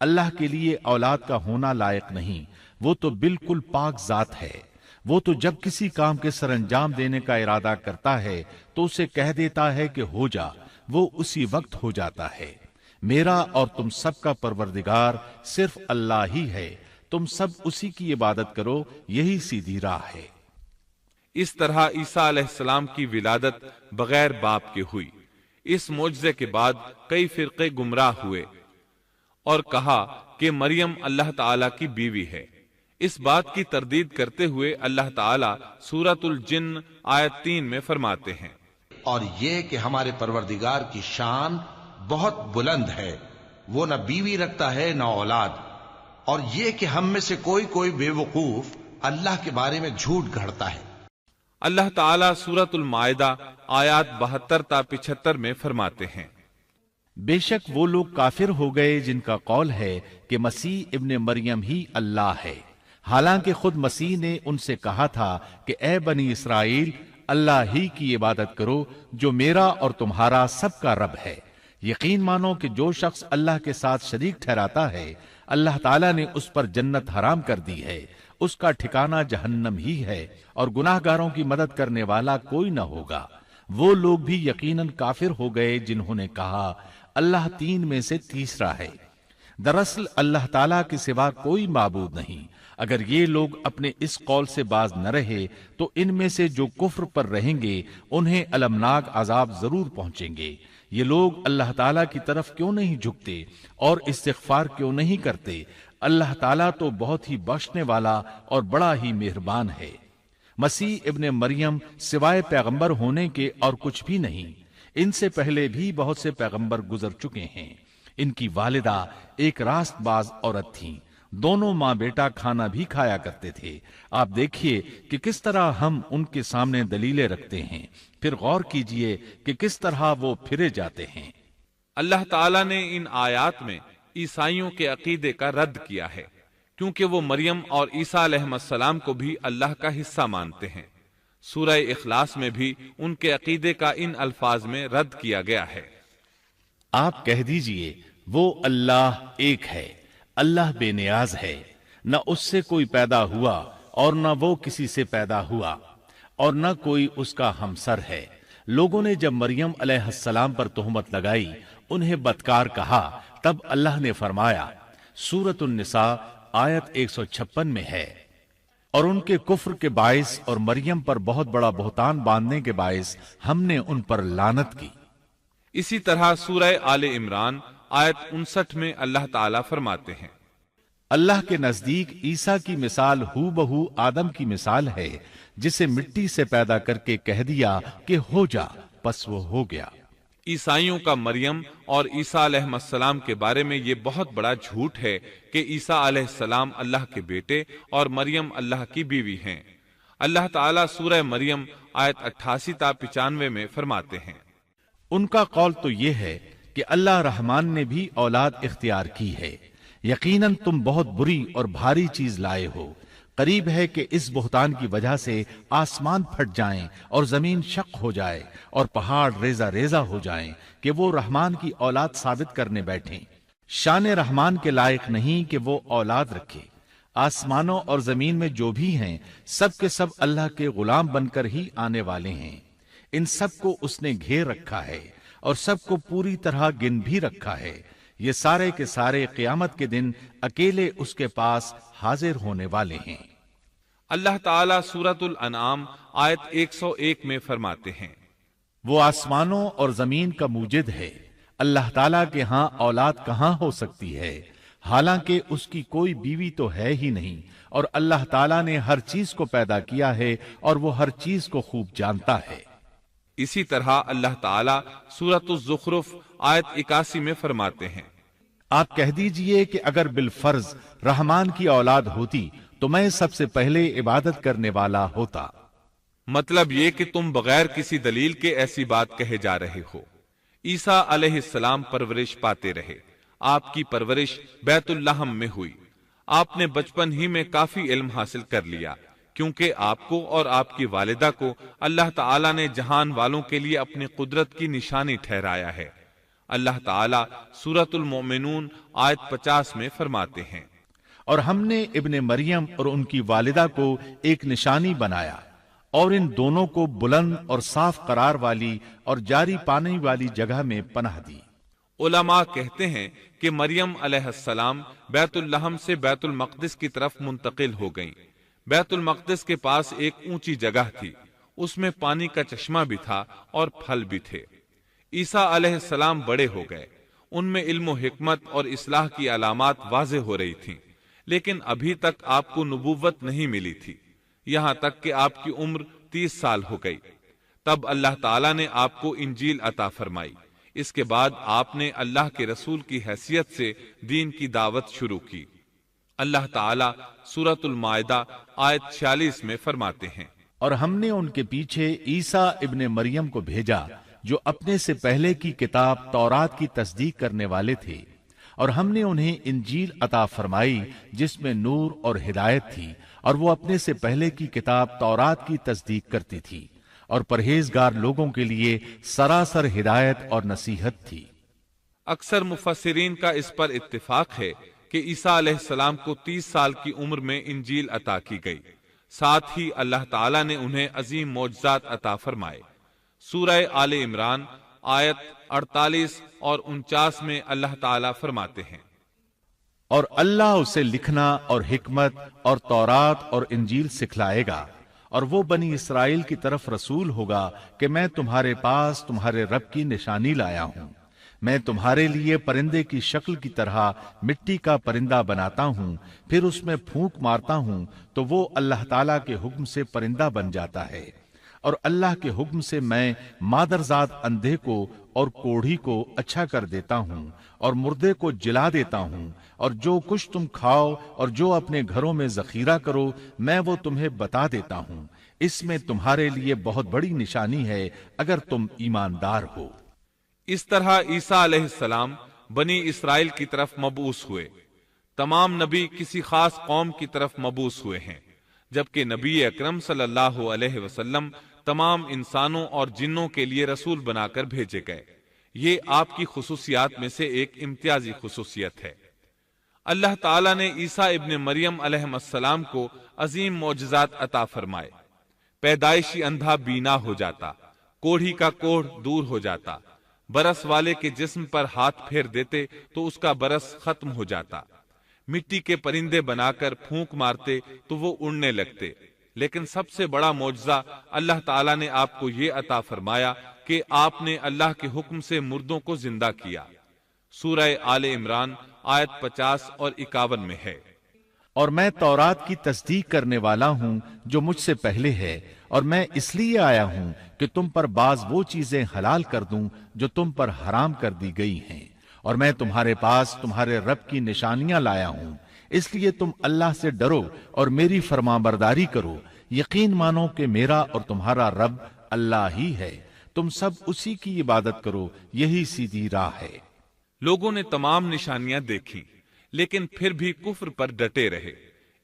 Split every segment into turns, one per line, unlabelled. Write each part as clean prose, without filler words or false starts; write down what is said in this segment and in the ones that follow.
اللہ کے لیے اولاد کا ہونا لائق نہیں، وہ تو بالکل پاک ذات ہے۔ وہ تو جب کسی کام کے سر انجام دینے کا ارادہ کرتا ہے تو اسے کہہ دیتا ہے کہ ہو جا، وہ اسی وقت ہو جاتا ہے۔ میرا اور تم سب کا پروردگار صرف اللہ ہی ہے، تم سب اسی کی عبادت کرو، یہی سیدھی راہ ہے۔
اس طرح عیسیٰ علیہ السلام کی ولادت بغیر باپ کے ہوئی۔ اس معجزے کے بعد کئی فرقے گمراہ ہوئے اور کہا کہ مریم اللہ تعالی کی بیوی ہے۔ اس بات کی تردید کرتے ہوئے اللہ تعالی سورۃ الجن آیت 3 میں فرماتے ہیں،
اور یہ کہ ہمارے پروردگار کی شان بہت بلند ہے، وہ نہ بیوی رکھتا ہے نہ اولاد، اور یہ کہ ہم میں سے کوئی بے وقوف اللہ کے بارے میں جھوٹ گھڑتا ہے۔
اللہ تعالیٰ سورۃ المائدہ آیات 72 تا 75 میں فرماتے ہیں،
بے شک وہ لوگ کافر ہو گئے جن کا قول ہے کہ مسیح ابن مریم ہی اللہ ہے، حالانکہ خود مسیح نے ان سے کہا تھا کہ اے بنی اسرائیل، اللہ ہی کی عبادت کرو جو میرا اور تمہارا سب کا رب ہے۔ یقین مانو کہ جو شخص اللہ کے ساتھ شریک ٹھہراتا ہے، اللہ تعالیٰ نے اس پر جنت حرام کر دی ہے، اس کا ٹھکانہ جہنم ہی ہے، اور گناہ گاروں کی مدد کرنے والا کوئی نہ ہوگا۔ وہ لوگ بھی یقیناً کافر ہو گئے جنہوں نے کہا اللہ 3 میں سے تیسرا ہے۔ دراصل اللہ تعالیٰ کے سوا کوئی معبود نہیں۔ اگر یہ لوگ اپنے اس قول سے باز نہ رہے تو ان میں سے جو کفر پر رہیں گے انہیں المناک عذاب ضرور پہنچیں گے۔ یہ لوگ اللہ تعالیٰ کی طرف کیوں نہیں جھکتے اور استغفار کیوں نہیں کرتے؟ اللہ تعالیٰ تو بہت ہی بخشنے والا اور بڑا ہی مہربان ہے۔ مسیح ابن مریم سوائے پیغمبر ہونے کے اور کچھ بھی نہیں۔ ان سے پہلے بھی بہت سے پیغمبر گزر چکے ہیں۔ ان کی والدہ ایک راست باز عورت تھیں، دونوں ماں بیٹا کھانا بھی کھایا کرتے تھے۔ آپ دیکھیے کہ کس طرح ہم ان کے سامنے دلیلیں رکھتے ہیں، پھر غور کیجئے کہ کس طرح وہ پھرے جاتے ہیں۔
اللہ تعالیٰ نے ان آیات میں عیسائیوں کے عقیدے کا رد کیا ہے، کیونکہ وہ مریم اور عیسیٰ علیہ السلام کو بھی اللہ کا حصہ مانتے ہیں۔ سورہ اخلاص میں بھی ان کے عقیدے کا ان الفاظ میں رد کیا گیا ہے۔
آپ کہہ دیجئے وہ اللہ ایک ہے، اللہ بے نیاز ہے، نہ اس سے کوئی پیدا ہوا اور نہ وہ کسی سے پیدا ہوا، اور نہ کوئی اس کا ہمسر ہے۔ لوگوں نے جب مریم علیہ السلام پر تہمت لگائی، انہیں بدکار کہا، تب اللہ نے فرمایا، سورۃ النساء آیت 156 میں ہے، اور ان کے کفر کے باعث اور مریم پر بہت بڑا بہتان باندھنے کے باعث ہم نے ان پر لعنت کی۔
اسی طرح سورہ آل عمران آیت 59 میں اللہ تعالیٰ فرماتے ہیں،
اللہ کے نزدیک عیسیٰ کی مثال ہو بہو آدم کی مثال ہے، جسے مٹی سے پیدا کر کے کہہ دیا کہ ہو جا، پس وہ ہو گیا۔
عیسائیوں کا مریم اور عیسیٰ علیہ السلام کے بارے میں یہ بہت بڑا جھوٹ ہے کہ عیسیٰ علیہ السلام اللہ کے بیٹے اور مریم اللہ کی بیوی ہیں۔ اللہ تعالیٰ سورہ مریم آیت 88 تا 95 میں فرماتے ہیں،
ان کا قول تو یہ ہے کہ اللہ رحمان نے بھی اولاد اختیار کی ہے، یقیناً تم بہت بری اور بھاری چیز لائے ہو۔ قریب ہے کہ اس بہتان کی وجہ سے آسمان پھٹ جائیں اور زمین شق ہو جائے اور پہاڑ ریزہ ریزہ ہو جائیں کہ وہ رحمان کی اولاد ثابت کرنے بیٹھیں۔ شان رحمان کے لائق نہیں کہ وہ اولاد رکھے۔ آسمانوں اور زمین میں جو بھی ہیں سب کے سب اللہ کے غلام بن کر ہی آنے والے ہیں۔ ان سب کو اس نے گھیر رکھا ہے اور سب کو پوری طرح گن بھی رکھا ہے۔ یہ سارے کے سارے قیامت کے دن اکیلے اس کے پاس حاضر ہونے والے ہیں۔
اللہ تعالیٰ سورۃ الانعام آیت 101 میں فرماتے ہیں،
وہ آسمانوں اور زمین کا موجد ہے، اللہ تعالیٰ کے ہاں اولاد کہاں ہو سکتی ہے، حالانکہ اس کی کوئی بیوی تو ہے ہی نہیں، اور اللہ تعالیٰ نے ہر چیز کو پیدا کیا ہے اور وہ ہر چیز کو خوب جانتا ہے۔
اسی طرح اللہ تعالیٰ سورۃ الزخرف آیت 81 میں فرماتے ہیں،
آپ کہہ دیجئے کہ اگر بالفرض رحمان کی اولاد ہوتی تو میں سب سے پہلے عبادت کرنے والا ہوتا۔
مطلب یہ کہ تم بغیر کسی دلیل کے ایسی بات کہے جا رہے ہو۔ عیسیٰ علیہ السلام پرورش پاتے رہے، آپ کی پرورش بیت اللحم میں ہوئی، آپ نے بچپن ہی میں کافی علم حاصل کر لیا، کیونکہ آپ کو اور آپ کی والدہ کو اللہ تعالیٰ نے جہان والوں کے لیے اپنی قدرت کی نشانی ٹھہرایا ہے۔ اللہ تعالی سورۃ المومنون آیت 50 میں فرماتے ہیں،
اور ہم نے ابن مریم اور ان کی والدہ کو ایک نشانی بنایا اور ان دونوں کو بلند اور صاف قرار والی اور جاری پانی والی جگہ میں پناہ دی۔
علماء کہتے ہیں کہ مریم علیہ السلام بیت اللحم سے بیت المقدس کی طرف منتقل ہو گئیں۔ بیت المقدس کے پاس ایک اونچی جگہ تھی، اس میں پانی کا چشمہ بھی تھا اور پھل بھی تھے۔ عیسیٰ علیہ السلام بڑے ہو گئے، ان میں علم و حکمت اور اصلاح کی علامات واضح ہو رہی تھیں، لیکن ابھی تک آپ کو نبوت نہیں ملی تھی، یہاں تک کہ آپ کی عمر 30 سال ہو گئی۔ تب اللہ تعالیٰ نے آپ کو انجیل عطا فرمائی۔ اس کے بعد آپ نے اللہ کے رسول کی حیثیت سے دین کی دعوت شروع کی۔ اللہ تعالیٰ سورۃ المائدہ آیت 46 میں فرماتے ہیں،
اور ہم نے ان کے پیچھے عیسیٰ ابن مریم کو بھیجا جو اپنے سے پہلے کی کتاب تورات کی تصدیق کرنے والے تھے، اور ہم نے انہیں انجیل عطا فرمائی جس میں نور اور ہدایت تھی، اور وہ اپنے سے پہلے کی کتاب تورات کی تصدیق کرتی تھی اور پرہیزگار لوگوں کے لیے سراسر ہدایت اور نصیحت تھی۔
اکثر مفسرین کا اس پر اتفاق ہے کہ عیسیٰ علیہ السلام کو 30 سال کی عمر میں انجیل عطا کی گئی، ساتھ ہی اللہ تعالیٰ نے انہیں عظیم معجزات عطا فرمائے۔ سورہ آل عمران آیت 48 اور 49 میں اللہ تعالیٰ فرماتے ہیں،
اور اللہ اسے لکھنا اور حکمت اور تورات اور انجیل سکھلائے گا، اور وہ بنی اسرائیل کی طرف رسول ہوگا کہ میں تمہارے پاس تمہارے رب کی نشانی لایا ہوں۔ میں تمہارے لیے پرندے کی شکل کی طرح مٹی کا پرندہ بناتا ہوں، پھر اس میں پھونک مارتا ہوں تو وہ اللہ تعالیٰ کے حکم سے پرندہ بن جاتا ہے، اور اللہ کے حکم سے میں مادرزاد اندھے کو اور کوڑھی کو اچھا کر دیتا ہوں اور مردے کو جلا دیتا ہوں، اور جو کچھ تم کھاؤ اور جو اپنے گھروں میں ذخیرہ کرو میں وہ تمہیں بتا دیتا ہوں۔ اس میں تمہارے لیے بہت بڑی نشانی ہے اگر تم ایماندار ہو۔
اس طرح عیسیٰ علیہ السلام بنی اسرائیل کی طرف مبعوث ہوئے۔ تمام نبی کسی خاص قوم کی طرف مبعوث ہوئے ہیں، جبکہ نبی اکرم صلی اللہ علیہ وسلم تمام انسانوں اور جنوں کے لیے رسول بنا کر بھیجے گئے۔ یہ آپ کی خصوصیات میں سے ایک امتیازی خصوصیت ہے۔ اللہ تعالیٰ نے عیسیٰ ابن مریم علیہ السلام کو عظیم معجزات عطا فرمائے۔ پیدائشی اندھا بینا ہو جاتا، کوڑھی کا کوڑھ دور ہو جاتا، برس والے کے جسم پر ہاتھ پھیر دیتے تو اس کا برس ختم ہو جاتا، مٹی کے پرندے بنا کر پھونک مارتے تو وہ اڑنے لگتے۔ لیکن سب سے بڑا معجزہ اللہ تعالیٰ نے آپ کو یہ عطا فرمایا کہ آپ نے اللہ کے حکم سے مردوں کو زندہ کیا۔ سورہ آل عمران آیت 50 اور 51 میں ہے،
اور میں تورات کی تصدیق کرنے والا ہوں جو مجھ سے پہلے ہے، اور میں اس لیے آیا ہوں کہ تم پر بعض وہ چیزیں حلال کر دوں جو تم پر حرام کر دی گئی ہیں، اور میں تمہارے پاس تمہارے رب کی نشانیاں لایا ہوں، اس لیے تم اللہ سے ڈرو اور میری فرمانبرداری کرو۔ یقین مانو کہ میرا اور تمہارا رب اللہ ہی ہے، تم سب اسی کی عبادت کرو، یہی سیدھی راہ ہے۔
لوگوں نے تمام نشانیاں دیکھی لیکن پھر بھی کفر پر ڈٹے رہے،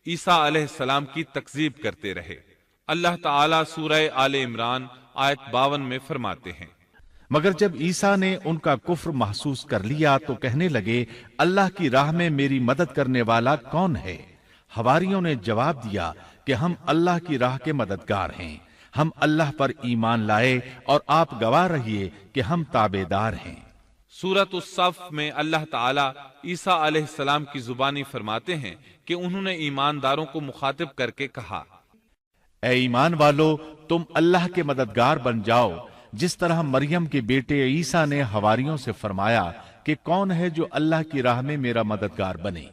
عیسیٰ علیہ السلام کی تکذیب کرتے رہے۔ اللہ تعالیٰ سورہ آل عمران آیت 52 میں فرماتے ہیں،
مگر جب عیسیٰ نے ان کا کفر محسوس کر لیا تو کہنے لگے، اللہ کی راہ میں میری مدد کرنے والا کون ہے؟ حواریوں نے جواب دیا کہ ہم اللہ کی راہ کے مددگار ہیں، ہم اللہ پر ایمان لائے اور آپ گواہ رہیے کہ ہم تابعدار ہیں۔
سورۃ الصف میں اللہ تعالیٰ عیسیٰ علیہ السلام کی زبانی فرماتے ہیں کہ انہوں نے ایمانداروں کو مخاطب کر کے کہا،
اے ایمان والو، تم اللہ کے مددگار بن جاؤ، جس طرح مریم کے بیٹے عیسیٰ نے حواریوں سے فرمایا کہ کون ہے جو اللہ کی راہ میں میرا مددگار بنے؟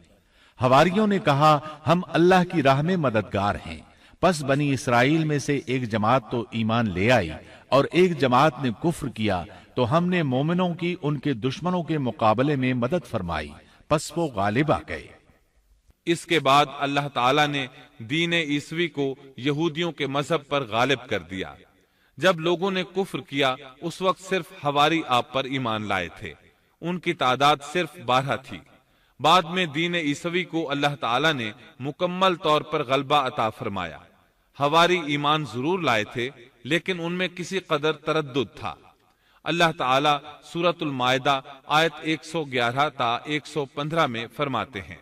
حواریوں نے کہا، ہم اللہ کی راہ میں مددگار ہیں۔ پس بنی اسرائیل میں سے ایک جماعت تو ایمان لے آئی اور ایک جماعت نے کفر کیا، تو ہم نے مومنوں کی ان کے دشمنوں کے مقابلے میں مدد فرمائی، پس وہ غالب آ گئے۔
اس کے بعد اللہ تعالیٰ نے دین عیسوی کو یہودیوں کے مذہب پر غالب کر دیا۔ جب لوگوں نے کفر کیا اس وقت صرف حواری آپ پر ایمان لائے تھے، ان کی تعداد صرف 12 تھی۔ بعد میں دین عیسوی کو اللہ تعالیٰ نے مکمل طور پر غلبہ عطا فرمایا۔ حواری ایمان ضرور لائے تھے لیکن ان میں کسی قدر تردد تھا۔ اللہ تعالی سورۃ المائدہ آیت 111 تا 115 میں فرماتے ہیں،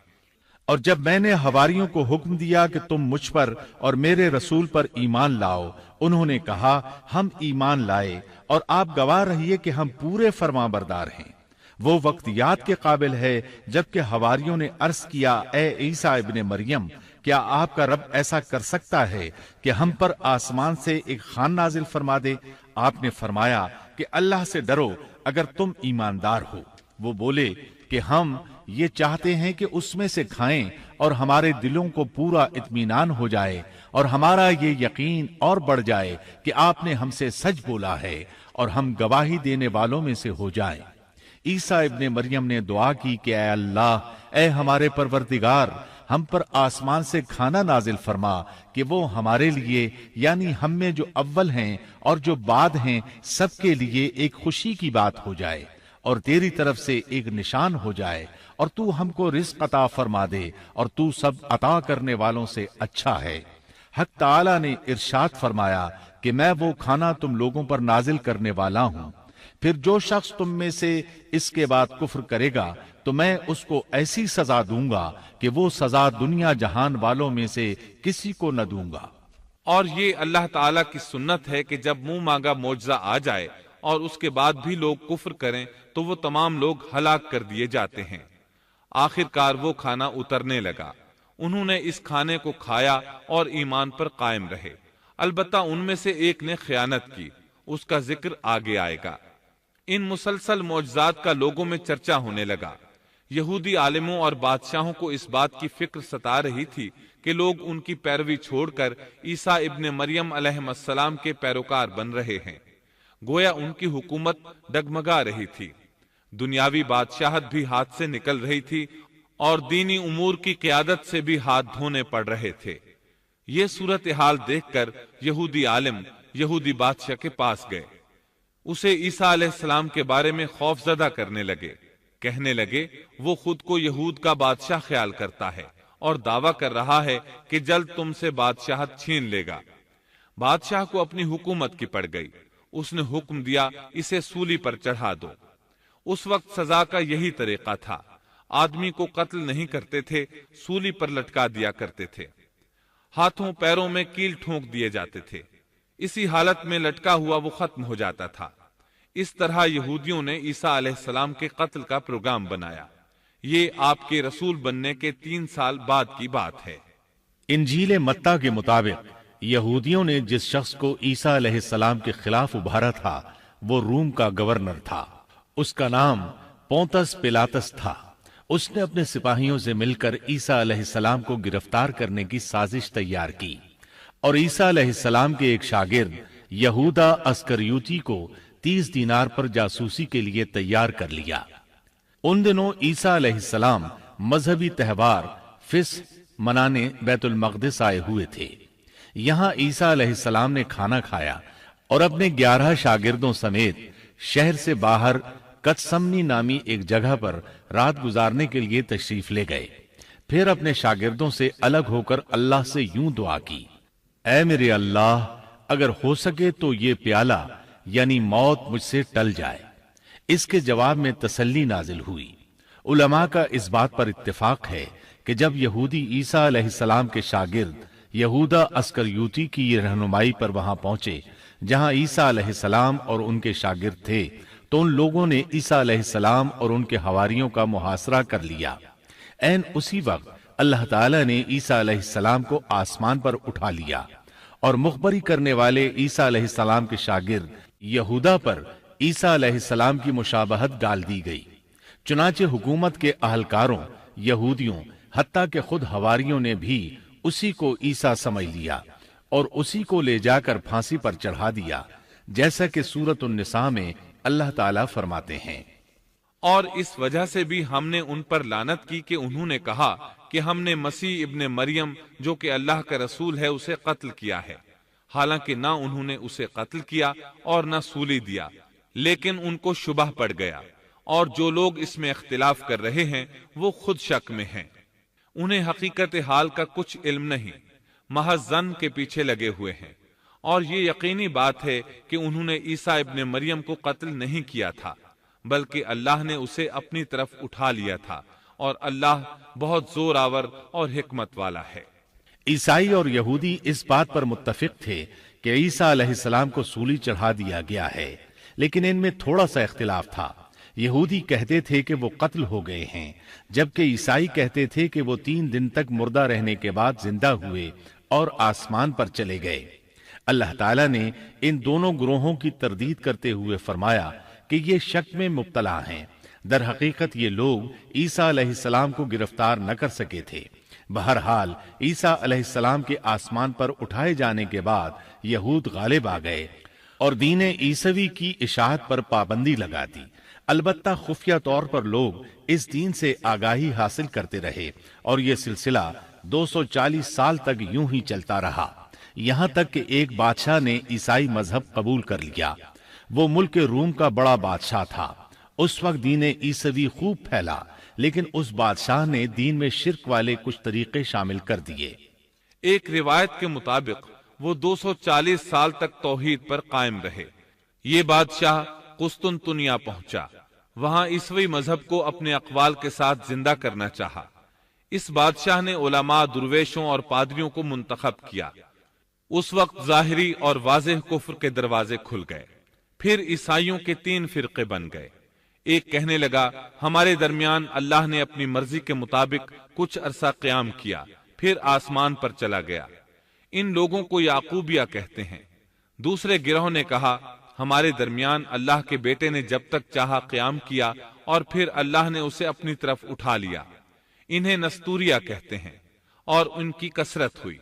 اور جب میں نے حواریوں کو حکم دیا کہ تم مجھ پر اور میرے رسول پر ایمان لاؤ، انہوں نے کہا ہم ایمان لائے، اور آپ گواہ رہیے کہ ہم پورے فرمانبردار ہیں۔ وہ وقت یاد کے قابل ہے جبکہ حواریوں نے عرض کیا، اے عیسیٰ ابن مریم، کیا آپ کا رب ایسا کر سکتا ہے کہ ہم پر آسمان سے ایک خوان نازل فرما دے؟ آپ نے فرمایا کہ اللہ سے ڈرو اگر تم ایماندار ہو۔ وہ بولے کہ ہم یہ چاہتے ہیں کہ اس میں سے کھائیں اور ہمارے دلوں کو پورا اطمینان ہو جائے اور ہمارا یہ یقین اور بڑھ جائے کہ آپ نے ہم سے سچ بولا ہے اور ہم گواہی دینے والوں میں سے ہو جائیں۔ عیسیٰ ابن مریم نے دعا کی کہ اے اللہ، اے ہمارے پروردگار، ہم پر آسمان سے کھانا نازل فرما کہ وہ ہمارے لیے، یعنی ہم میں جو اول ہیں اور جو بعد ہیں، سب کے لیے ایک خوشی کی بات ہو جائے اور تیری طرف سے ایک نشان ہو جائے، اور تو ہم کو رزق عطا فرما دے، اور تو سب عطا کرنے والوں سے اچھا ہے۔ حق تعالی نے ارشاد فرمایا کہ میں وہ کھانا تم لوگوں پر نازل کرنے والا ہوں، پھر جو شخص تم میں سے اس کے بعد کفر کرے گا تو میں اس کو ایسی سزا دوں گا کہ وہ سزا دنیا جہان والوں میں سے کسی کو نہ دوں گا۔
اور یہ اللہ تعالیٰ کی سنت ہے کہ جب منہ مانگا معجزہ آ جائے اور اس کے بعد بھی لوگ کفر کریں تو وہ تمام لوگ ہلاک کر دیے جاتے ہیں۔ آخر کار وہ کھانا اترنے لگا، انہوں نے اس کھانے کو کھایا اور ایمان پر قائم رہے، البتہ ان میں سے ایک نے خیانت کی، اس کا ذکر آگے آئے گا۔ ان مسلسل معجزات کا لوگوں میں چرچا ہونے لگا۔ یہودی عالموں اور بادشاہوں کو اس بات کی فکر ستا رہی تھی کہ لوگ ان کی پیروی چھوڑ کر عیسیٰ ابن مریم علیہ السلام کے پیروکار بن رہے ہیں، گویا ان کی حکومت ڈگمگا رہی تھی، دنیاوی بادشاہت بھی ہاتھ سے نکل رہی تھی اور دینی امور کی قیادت سے بھی ہاتھ دھونے پڑ رہے تھے۔ یہ صورتحال دیکھ کر یہودی عالم یہودی بادشاہ کے پاس گئے، اسے عیسیٰ علیہ السلام کے بارے میں خوف زدہ کرنے لگے، کہنے لگے وہ خود کو یہود کا بادشاہ خیال کرتا ہے اور دعویٰ کر رہا ہے کہ جلد تم سے بادشاہت چھین لے گا۔ بادشاہ کو اپنی حکومت کی پڑ گئی، اس نے حکم دیا اسے سولی پر چڑھا دو۔ اس وقت سزا کا یہی طریقہ تھا، آدمی کو قتل نہیں کرتے تھے، سولی پر لٹکا دیا کرتے تھے، ہاتھوں پیروں میں کیل ٹھونک دیے جاتے تھے، اسی حالت میں لٹکا ہوا وہ ختم ہو جاتا تھا۔ اس طرح یہودیوں نے عیسیٰ علیہ السلام کے قتل کا پروگرام بنایا۔ یہ آپ کے رسول بننے کے 3 سال بعد کی بات ہے۔
انجیل متی کے مطابق یہودیوں نے جس شخص کو عیسیٰ علیہ السلام کے خلاف ابھارا تھا وہ روم کا گورنر تھا، اس کا نام پونتس پیلاطس تھا۔ اس نے اپنے سپاہیوں سے مل کر عیسیٰ علیہ السلام کو گرفتار کرنے کی سازش تیار کی اور عیسیٰ علیہ السلام کے ایک شاگرد یہودا اسکریوتی کو 30 دینار پر جاسوسی کے لیے تیار کر لیا۔ ان دنوں عیسیٰ علیہ السلام مذہبی تہوار فصح منانے بیت المقدس آئے ہوئے تھے۔ یہاں عیسیٰ علیہ السلام نے کھانا کھایا اور اپنے 11 شاگردوں سمیت شہر سے باہر کتسمنی نامی ایک جگہ پر رات گزارنے کے لیے تشریف لے گئے۔ پھر اپنے شاگردوں سے الگ ہو کر اللہ سے یوں دعا کی، اے میرے اللہ، اگر ہو سکے تو یہ پیالہ یعنی موت مجھ سے ٹل جائے۔ اس کے جواب میں تسلی نازل ہوئی۔ علماء کا اس بات پر اتفاق ہے کہ جب یہودی عیسیٰ علیہ السلام کے شاگرد یہودا اسکریوتی کی یہ رہنمائی پر وہاں پہنچے جہاں عیسیٰ علیہ السلام اور ان کے شاگرد تھے، تو ان لوگوں نے عیسیٰ علیہ السلام اور ان کے حواریوں کا محاصرہ کر لیا۔ عین اسی وقت اللہ تعالی نے عیسیٰ علیہ السلام کو آسمان پر اٹھا لیا اور مخبری کرنے والے عیسیٰ علیہ السلام کے شاگرد یہودا پر عیسیٰ علیہ السلام کی مشابہت ڈال دی گئی۔ چنانچہ حکومت کے اہلکاروں، یہودیوں، حتیٰ کہ خود حواریوں نے بھی اسی کو عیسیٰ سمجھ لیا اور اسی کو لے جا کر پھانسی پر چڑھا دیا، جیسا کہ سورۃ النساء میں اللہ تعالیٰ فرماتے ہیں،
اور اس وجہ سے بھی ہم نے ان پر لعنت کی کہ انہوں نے کہا کہ ہم نے مسیح ابن مریم جو کہ اللہ کا رسول ہے اسے قتل کیا ہے، حالانکہ نہ انہوں نے اسے قتل کیا اور نہ سولی دیا، لیکن ان کو شبہ پڑ گیا، اور جو لوگ اس میں اختلاف کر رہے ہیں وہ خود شک میں ہیں، انہیں حقیقت حال کا کچھ علم نہیں، محض ظن کے پیچھے لگے ہوئے ہیں، اور یہ یقینی بات ہے کہ انہوں نے عیسیٰ ابن مریم کو قتل نہیں کیا تھا، بلکہ اللہ نے اسے اپنی طرف اٹھا لیا تھا، اور اللہ بہت زور آور اور حکمت والا ہے۔
عیسائی اور یہودی اس بات پر متفق تھے کہ عیسیٰ علیہ السلام کو سولی چڑھا دیا گیا ہے، لیکن ان میں تھوڑا سا اختلاف تھا۔ یہودی کہتے تھے کہ وہ قتل ہو گئے ہیں، جبکہ عیسائی کہتے تھے کہ وہ 3 دن تک مردہ رہنے کے بعد زندہ ہوئے اور آسمان پر چلے گئے۔ اللہ تعالیٰ نے ان دونوں گروہوں کی تردید کرتے ہوئے فرمایا کہ یہ شک میں مبتلا ہیں۔ در حقیقت یہ لوگ عیسیٰ علیہ السلام کو گرفتار نہ کر سکے تھے۔ بہرحال عیسیٰ علیہ السلام کے آسمان پر اٹھائے جانے کے بعد یہود غالب آ گئے اور دین عیسوی کی اشاعت پر پابندی لگا دی۔ البتہ خفیہ طور پر لوگ اس دین سے آگاہی حاصل کرتے رہے اور یہ سلسلہ 240 سال تک یوں ہی چلتا رہا، یہاں تک کہ ایک بادشاہ نے عیسائی مذہب قبول کر لیا۔ وہ ملک روم کا بڑا بادشاہ تھا۔ اس وقت دین عیسوی خوب پھیلا، لیکن اس بادشاہ نے دین میں شرک والے کچھ طریقے شامل کر دیے۔
ایک روایت کے مطابق وہ 240 سال تک توحید پر قائم رہے۔ یہ بادشاہ قسطنطنیہ پہنچا، وہاں عیسوی مذہب کو اپنے اقوال کے ساتھ زندہ کرنا چاہا۔ اس بادشاہ نے علماء، درویشوں اور پادریوں کو منتخب کیا۔ اس وقت ظاہری اور واضح کفر کے دروازے کھل گئے۔ پھر عیسائیوں کے 3 فرقے بن گئے۔ ایک کہنے لگا ہمارے درمیان اللہ نے اپنی مرضی کے مطابق کچھ عرصہ قیام کیا، پھر آسمان پر چلا گیا۔ ان لوگوں کو یعقوبیہ کہتے ہیں۔ دوسرے گروہ نے کہا ہمارے درمیان اللہ کے بیٹے نے جب تک چاہا قیام کیا اور پھر اللہ نے اسے اپنی طرف اٹھا لیا۔ انہیں نستوریہ کہتے ہیں، اور ان کی کثرت ہوئی۔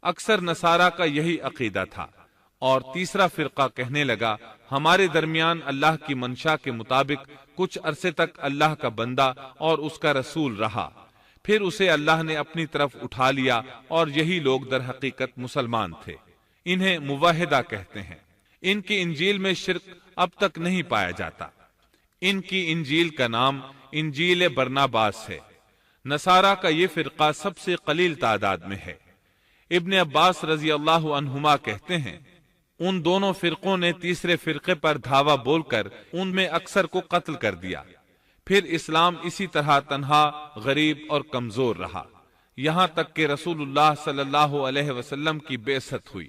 اکثر نصارہ کا یہی عقیدہ تھا۔ اور تیسرا فرقہ کہنے لگا ہمارے درمیان اللہ کی منشا کے مطابق کچھ عرصے تک اللہ کا بندہ اور اس کا رسول رہا، پھر اسے اللہ نے اپنی طرف اٹھا لیا، اور یہی لوگ در حقیقت مسلمان تھے۔ انہیں موحدہ کہتے ہیں۔ ان کی انجیل میں شرک اب تک نہیں پایا جاتا۔ ان کی انجیل کا نام انجیل برناباس ہے۔ نصارہ کا یہ فرقہ سب سے قلیل تعداد میں ہے۔ ابن عباس رضی اللہ عنہما کہتے ہیں ان دونوں فرقوں نے تیسرے فرقے پر دھاوا بول کر ان میں اکثر کو قتل کر دیا۔ پھر اسلام اسی طرح تنہا، غریب اور کمزور رہا، یہاں تک کہ رسول اللہ صلی اللہ علیہ وسلم کی بعثت ہوئی۔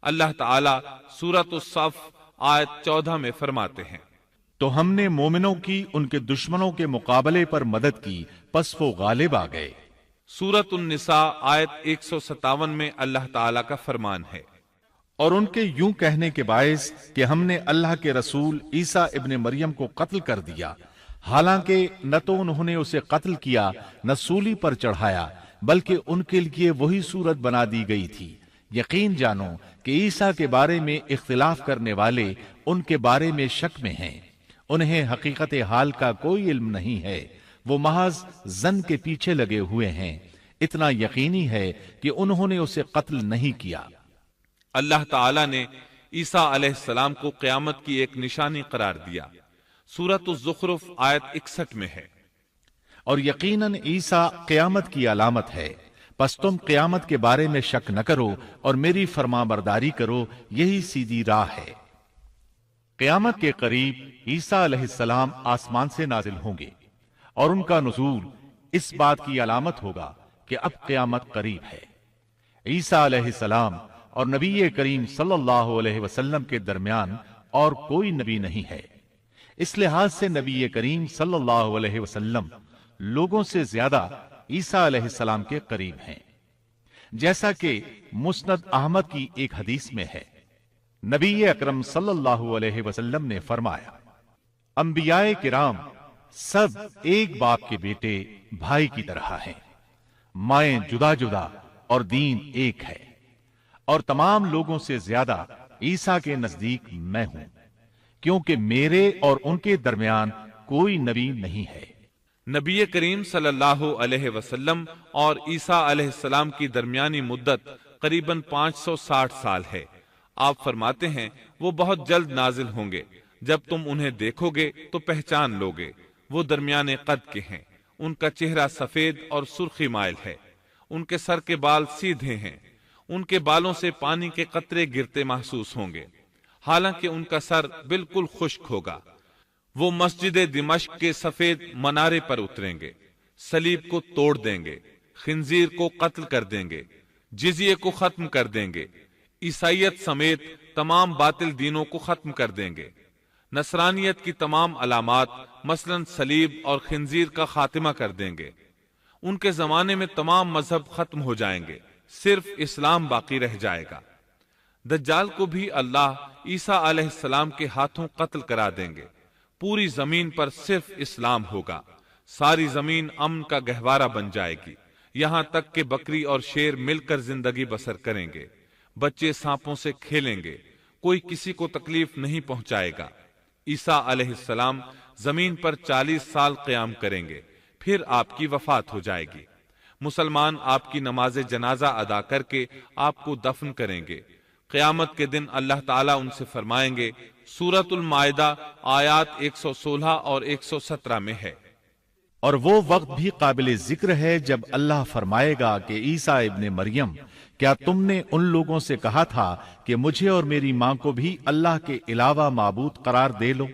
اللہ تعالی سورۃ الصف آیت 14 میں فرماتے ہیں
تو ہم نے مومنوں کی ان کے دشمنوں کے مقابلے پر مدد کی، پس وہ غالب آ گئے۔
سورۃ النساء آیت 157 میں اللہ تعالی کا فرمان ہے
اور ان کے یوں کہنے کے باعث کہ ہم نے اللہ کے رسول عیسیٰ ابن مریم کو قتل کر دیا، حالانکہ نہ تو انہوں نے اسے قتل کیا نہ سولی پر چڑھایا، بلکہ ان کے لیے وہی صورت بنا دی گئی تھی۔ یقین جانو کہ عیسیٰ کے بارے میں اختلاف کرنے والے ان کے بارے میں شک میں ہیں۔ انہیں حقیقت حال کا کوئی علم نہیں ہے، وہ محض ظن کے پیچھے لگے ہوئے ہیں۔ اتنا یقینی ہے کہ انہوں نے اسے قتل نہیں کیا۔
اللہ تعالی نے عیسیٰ علیہ السلام کو قیامت کی ایک نشانی قرار دیا۔ سورۃ الزخرف آیت 61 میں ہے
اور یقیناً عیسیٰ قیامت کی علامت ہے، پس تم قیامت کے بارے میں شک نہ کرو اور میری فرما برداری کرو، یہی سیدھی راہ ہے۔ قیامت کے قریب عیسیٰ علیہ السلام آسمان سے نازل ہوں گے، اور ان کا نزول اس بات کی علامت ہوگا کہ اب قیامت قریب ہے۔ عیسیٰ علیہ السلام اور نبی کریم صلی اللہ علیہ وسلم کے درمیان اور کوئی نبی نہیں ہے۔ اس لحاظ سے نبی کریم صلی اللہ علیہ وسلم لوگوں سے زیادہ عیسیٰ علیہ السلام کے قریب ہیں، جیسا کہ مسند احمد کی ایک حدیث میں ہے۔ نبی اکرم صلی اللہ علیہ وسلم نے فرمایا انبیاء کرام سب ایک باپ کے بیٹے بھائی کی طرح ہیں، مائیں جدا جدا اور دین ایک ہے، اور تمام لوگوں سے زیادہ عیسیٰ کے نزدیک میں ہوں، کیونکہ میرے اور ان کے درمیان کوئی نبی نہیں ہے۔
نبی کریم صلی اللہ علیہ وسلم اور عیسیٰ علیہ السلام کی درمیانی مدت قریباً 560 سال ہے۔ آپ فرماتے ہیں وہ بہت جلد نازل ہوں گے، جب تم انہیں دیکھو گے تو پہچان لوگے۔ وہ درمیان قد کے ہیں، ان کا چہرہ سفید اور سرخی مائل ہے، ان کے سر کے بال سیدھے ہیں، ان کے بالوں سے پانی کے قطرے گرتے محسوس ہوں گے، حالانکہ ان کا سر بالکل خشک ہوگا۔ وہ مسجد دمشق کے سفید منارے پر اتریں گے، صلیب کو توڑ دیں گے، خنزیر کو قتل کر دیں گے، جزیے کو ختم کر دیں گے، عیسائیت سمیت تمام باطل دینوں کو ختم کر دیں گے، نصرانیت کی تمام علامات مثلا صلیب اور خنزیر کا خاتمہ کر دیں گے۔ ان کے زمانے میں تمام مذہب ختم ہو جائیں گے، صرف اسلام باقی رہ جائے گا۔ دجال کو بھی اللہ عیسیٰ علیہ السلام کے ہاتھوں قتل کرا دیں گے۔ پوری زمین پر صرف اسلام ہوگا، ساری زمین امن کا گہوارہ بن جائے گی، یہاں تک کہ بکری اور شیر مل کر زندگی بسر کریں گے، بچے سانپوں سے کھیلیں گے، کوئی کسی کو تکلیف نہیں پہنچائے گا۔ عیسیٰ علیہ السلام زمین پر 40 سال قیام کریں گے، پھر آپ کی وفات ہو جائے گی۔ مسلمان آپ کی نماز جنازہ ادا کر کے آپ کو دفن کریں گے۔ قیامت کے دن اللہ تعالیٰ ان سے فرمائیں گے، سورۃ المائدہ آیات 116 اور 117 میں ہے،
اور وہ وقت بھی قابل ذکر ہے جب اللہ فرمائے گا کہ عیسیٰ ابن مریم، کیا تم نے ان لوگوں سے کہا تھا کہ مجھے اور میری ماں کو بھی اللہ کے علاوہ معبود قرار دے لو؟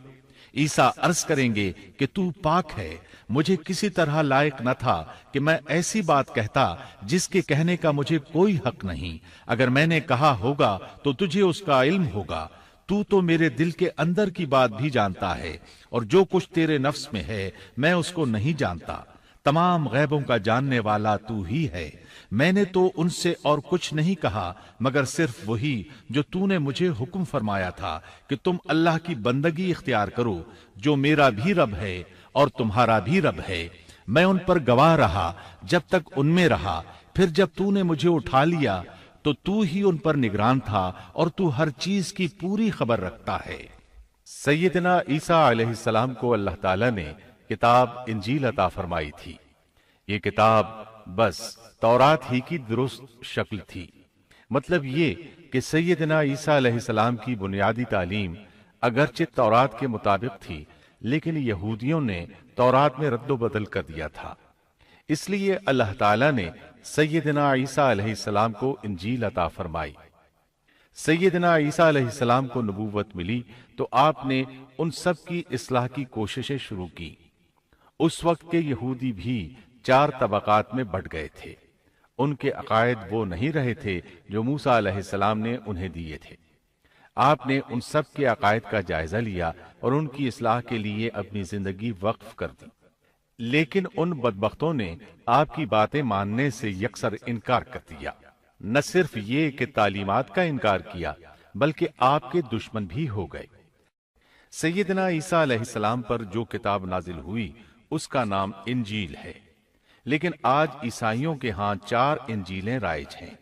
عیسیٰ عرض کریں گے کہ تو پاک ہے، مجھے کسی طرح لائق نہ تھا کہ میں ایسی بات کہتا جس کے کہنے کا مجھے کوئی حق نہیں۔ اگر میں نے کہا ہوگا تو تجھے اس کا علم ہوگا، تو میرے دل کے اندر کی بات بھی جانتا ہے، اور جو کچھ تیرے نفس میں ہے میں اس کو نہیں جانتا۔ تمام غیبوں کا جاننے والا تو ہی ہے۔ میں نے تو ان سے اور کچھ نہیں کہا مگر صرف وہی جو تو نے مجھے حکم فرمایا تھا کہ تم اللہ کی بندگی اختیار کرو، جو میرا بھی رب ہے اور تمہارا بھی رب ہے۔ میں ان پر گواہ رہا جب تک ان میں رہا، پھر جب تو نے مجھے اٹھا لیا تو ہی ان پر نگران تھا، اور تو ہر چیز کی پوری خبر رکھتا ہے۔ سیدنا عیسیٰ علیہ السلام کو اللہ تعالیٰ نے کتاب انجیل عطا فرمائی تھی۔ یہ کتاب بس تورات ہی کی درست شکل تھی۔ مطلب یہ کہ سیدنا عیسیٰ علیہ السلام کی بنیادی تعلیم اگرچہ تورات کے مطابق تھی، لیکن یہودیوں نے تورات میں رد و بدل کر دیا تھا۔ اس لیے اللہ تعالیٰ نے سیدنا عیسیٰ علیہ السلام کو انجیل عطا فرمائی۔ سیدنا عیسیٰ علیہ السلام کو نبوت ملی تو آپ نے ان سب کی اصلاح کی کوششیں شروع کی۔ اس وقت کے یہودی بھی 4 طبقات میں بٹ گئے تھے۔ ان کے عقائد وہ نہیں رہے تھے جو موسیٰ علیہ السلام نے انہیں دیے تھے۔ آپ نے ان سب کے عقائد کا جائزہ لیا اور ان کی اصلاح کے لیے اپنی زندگی وقف کر دی۔ لیکن ان بدبختوں نے آپ کی باتیں ماننے سے یکسر انکار کر دیا۔ نہ صرف یہ کہ تعلیمات کا انکار کیا بلکہ آپ کے دشمن بھی ہو گئے۔ سیدنا عیسیٰ علیہ السلام پر جو کتاب نازل ہوئی اس کا نام انجیل ہے، لیکن آج عیسائیوں کے ہاں 4 انجیلیں رائج ہیں۔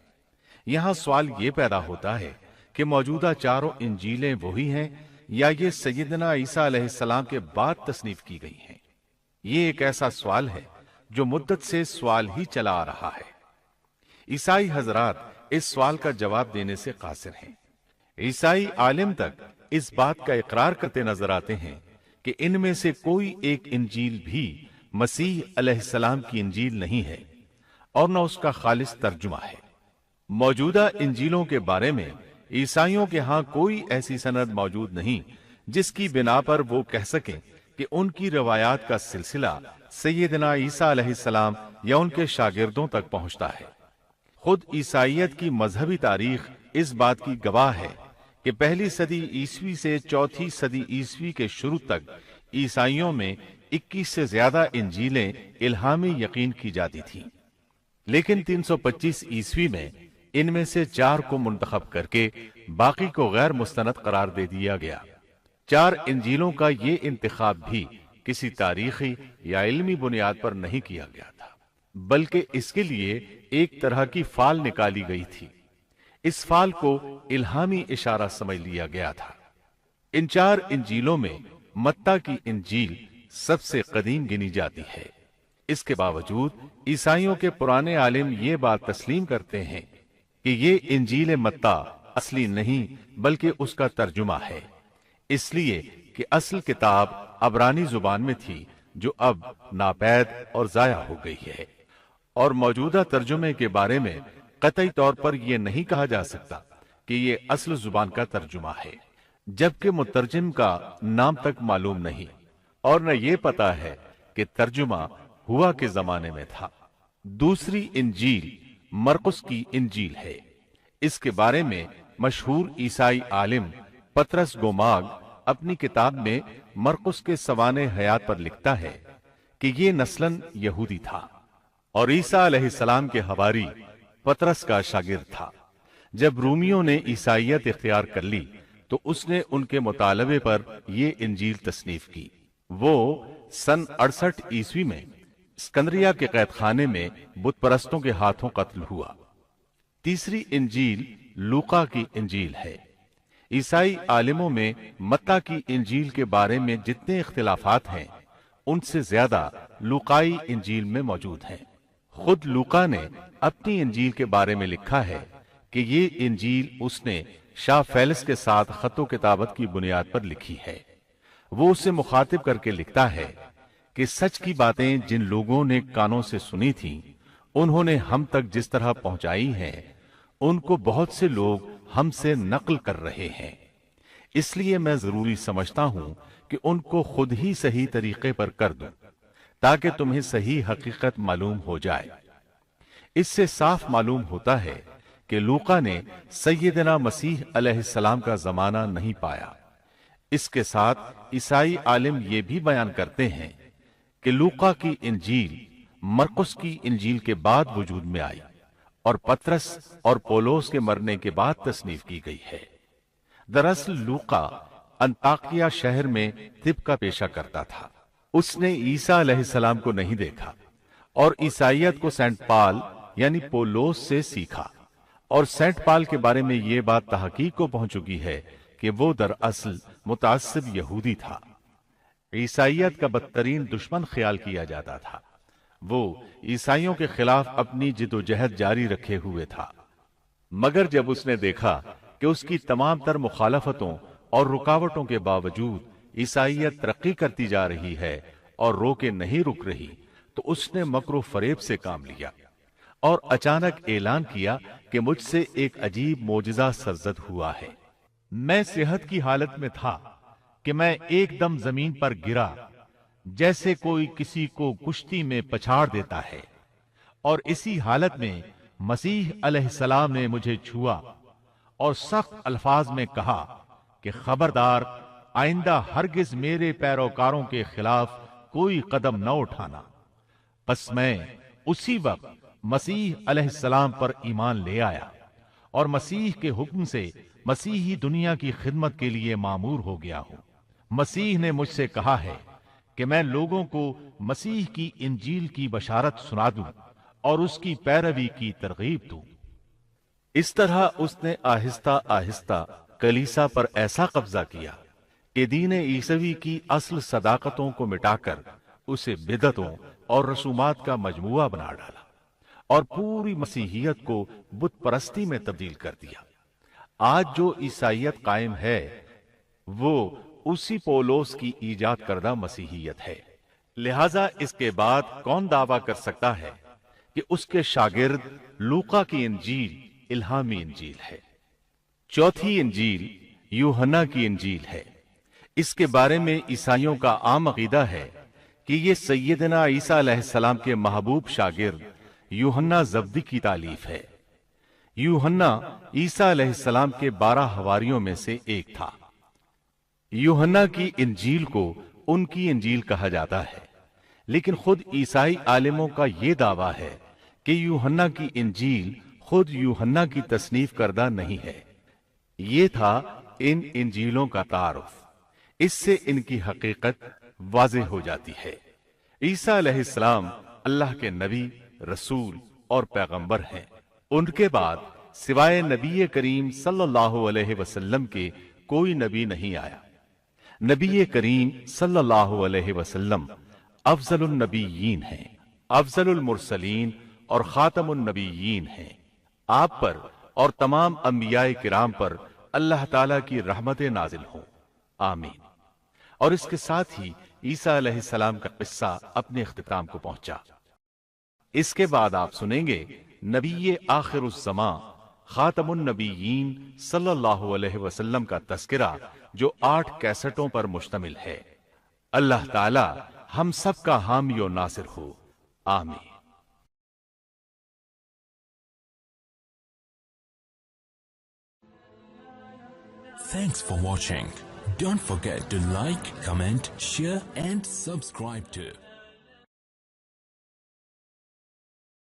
یہاں سوال یہ پیدا ہوتا ہے کہ موجودہ 4 انجیلیں وہی ہیں یا یہ سیدنا عیسیٰ علیہ السلام کے بعد تصنیف کی گئی ہیں؟ یہ ایک ایسا سوال ہے جو مدت سے سوال ہی چلا آ رہا ہے۔ عیسائی حضرات اس سوال کا جواب دینے سے قاصر ہیں۔ عیسائی عالم تک اس بات کا اقرار کرتے نظر آتے ہیں کہ ان میں سے کوئی ایک انجیل بھی مسیح علیہ السلام کی انجیل نہیں ہے اور نہ اس کا خالص ترجمہ ہے۔ موجودہ انجیلوں کے بارے میں عیسائیوں کے ہاں کوئی ایسی سند موجود نہیں جس کی بنا پر وہ کہہ سکیں کہ ان کی روایات کا سلسلہ سیدنا عیسیٰ علیہ السلام یا ان کے شاگردوں تک پہنچتا ہے۔ خود عیسائیت کی مذہبی تاریخ اس بات کی گواہ ہے کہ پہلی صدی عیسوی سے چوتھی صدی عیسوی کے شروع تک عیسائیوں میں 21 سے زیادہ انجیلیں الہامی یقین کی جاتی تھیں، لیکن 325 عیسوی میں ان میں سے 4 کو منتخب کر کے باقی کو غیر مستند قرار دے دیا گیا۔ 4 انجیلوں کا یہ انتخاب بھی کسی تاریخی یا علمی بنیاد پر نہیں کیا گیا تھا، بلکہ اس کے لیے ایک طرح کی فال نکالی گئی تھی۔ اس فال کو الہامی اشارہ سمجھ لیا گیا تھا۔ ان 4 انجیلوں میں متی کی انجیل سب سے قدیم گنی جاتی ہے۔ اس کے باوجود عیسائیوں کے پرانے عالم یہ بات تسلیم کرتے ہیں کہ یہ انجیل متی اصلی نہیں بلکہ اس کا ترجمہ ہے، اس لیے کہ اصل کتاب عبرانی زبان میں تھی جو اب ناپید اور ضائع ہو گئی ہے، اور موجودہ ترجمے کے بارے میں قطعی طور پر یہ نہیں کہا جا سکتا کہ یہ اصل زبان کا ترجمہ ہے، جبکہ مترجم کا نام تک معلوم نہیں، اور نہ یہ پتا ہے کہ ترجمہ ہوا کے زمانے میں تھا۔ دوسری انجیل مرقس کی انجیل ہے۔ اس کے بارے میں مشہور عیسائی عالم پطرس گوماگ اپنی کتاب میں مرقس کے سوانح حیات پر لکھتا ہے کہ یہ نسلاً یہودی تھا اور عیسیٰ علیہ السلام کے حواری پطرس کا شاگرد تھا۔ جب رومیوں نے عیسائیت اختیار کر لی تو اس نے ان کے مطالبے پر یہ انجیل تصنیف کی۔ وہ سن 68 عیسوی میں اسکندریہ کے قید خانے میں بت پرستوں کے ہاتھوں قتل ہوا۔ تیسری انجیل لوقا کی انجیل ہے۔ عیسائی عالموں میں متی کی انجیل کے بارے میں جتنے اختلافات ہیں ان سے زیادہ لوقائی انجیل میں موجود ہیں۔ خود لوقا نے اپنی انجیل کے بارے میں لکھا ہے کہ یہ انجیل اس نے شاہ فیلس کے ساتھ خط و کتابت کی بنیاد پر لکھی ہے۔ وہ اسے مخاطب کر کے لکھتا ہے کہ سچ کی باتیں جن لوگوں نے کانوں سے سنی تھیں انہوں نے ہم تک جس طرح پہنچائی ہیں ان کو بہت سے لوگ ہم سے نقل کر رہے ہیں، اس لیے میں ضروری سمجھتا ہوں کہ ان کو خود ہی صحیح طریقے پر کر دوں تاکہ تمہیں صحیح حقیقت معلوم ہو جائے۔ اس سے صاف معلوم ہوتا ہے کہ لوقا نے سیدنا مسیح علیہ السلام کا زمانہ نہیں پایا۔ اس کے ساتھ عیسائی عالم یہ بھی بیان کرتے ہیں کہ لوقا کی انجیل مرقس کی انجیل کے بعد وجود میں آئی اور پطرس اور پولس کے مرنے کے بعد تصنیف کی گئی ہے۔ دراصل لوقا انطاکیہ شہر میں طب کا پیشہ کرتا تھا۔ اس نے عیسیٰ علیہ السلام کو نہیں دیکھا اور عیسائیت کو سینٹ پال یعنی پولس سے سیکھا، اور سینٹ پال کے بارے میں یہ بات تحقیق کو پہنچ چکی ہے کہ وہ دراصل متعصب یہودی تھا۔ عیسائیت کا بدترین دشمن خیال کیا جاتا تھا۔ وہ عیسائیوں کے خلاف اپنی جد و جہد جاری رکھے ہوئے تھا، مگر جب اس نے دیکھا کہ اس کی تمام تر مخالفتوں اور رکاوٹوں کے باوجود عیسائیت ترقی کرتی جا رہی ہے اور روکے نہیں رک رہی، تو اس نے مکر و فریب سے کام لیا اور اچانک اعلان کیا کہ مجھ سے ایک عجیب معجزہ سرزد ہوا ہے۔ میں صحت کی حالت میں تھا کہ میں ایک دم زمین پر گرا جیسے کوئی کسی کو کشتی میں پچھاڑ دیتا ہے، اور اسی حالت میں مسیح علیہ السلام نے مجھے چھوا اور سخت الفاظ میں کہا کہ خبردار، آئندہ ہرگز میرے پیروکاروں کے خلاف کوئی قدم نہ اٹھانا۔ پس میں اسی وقت مسیح علیہ السلام پر ایمان لے آیا اور مسیح کے حکم سے مسیحی دنیا کی خدمت کے لیے مامور ہو گیا ہوں۔ مسیح نے مجھ سے کہا ہے کہ میں لوگوں کو مسیح کی انجیل کی بشارت سنا دوں اور اس کی پیروی کی ترغیب دوں۔ اس طرح اس نے آہستہ آہستہ کلیسا پر ایسا قبضہ کیا کہ دین عیسوی کی اصل صداقتوں کو مٹا کر اسے بدعتوں اور رسومات کا مجموعہ بنا ڈالا اور پوری مسیحیت کو بت پرستی میں تبدیل کر دیا۔ آج جو عیسائیت قائم ہے وہ اسی پولس کی ایجاد کردہ مسیحیت ہے۔ لہذا اس کے بعد کون دعویٰ کر سکتا ہے کہ اس کے شاگرد لوقا کی انجیل الہامی انجیل ہے؟ چوتھی انجیل یوحنا کی انجیل ہے۔ اس کے بارے میں عیسائیوں کا عام عقیدہ ہے کہ یہ سیدنا عیسیٰ علیہ السلام کے محبوب شاگرد یوحنا زبدی کی تالیف ہے۔ یوحنا عیسیٰ علیہ السلام کے 12 حواریوں میں سے ایک تھا۔ یوحنا کی انجیل کو ان کی انجیل کہا جاتا ہے، لیکن خود عیسائی عالموں کا یہ دعویٰ ہے کہ یوحنا کی انجیل خود یوحنا کی تصنیف کردہ نہیں ہے۔ یہ تھا ان انجیلوں کا تعارف۔ اس سے ان کی حقیقت واضح ہو جاتی ہے۔ عیسیٰ علیہ السلام اللہ کے نبی، رسول اور پیغمبر ہیں۔ ان کے بعد سوائے نبی کریم صلی اللہ علیہ وسلم کے کوئی نبی نہیں آیا۔ نبی کریم صلی اللہ علیہ وسلم افضل النبیین ہیں، افضل المرسلین اور خاتم النبیین ہیں۔ آپ پر اور تمام انبیاء کرام پر اللہ تعالیٰ کی رحمت نازل ہوں، آمین۔ اور اس کے ساتھ ہی عیسیٰ علیہ السلام کا قصہ اپنے اختتام کو پہنچا۔ اس کے بعد آپ سنیں گے نبی آخر الزمان خاتم النبیین صلی اللہ علیہ وسلم کا تذکرہ جو 8 کیسٹوں پر مشتمل ہے۔ اللہ تعالی ہم سب کا حامی و ناصر ہو، آمین۔
Thanks for watching. Don't forget to like, comment, share and subscribe to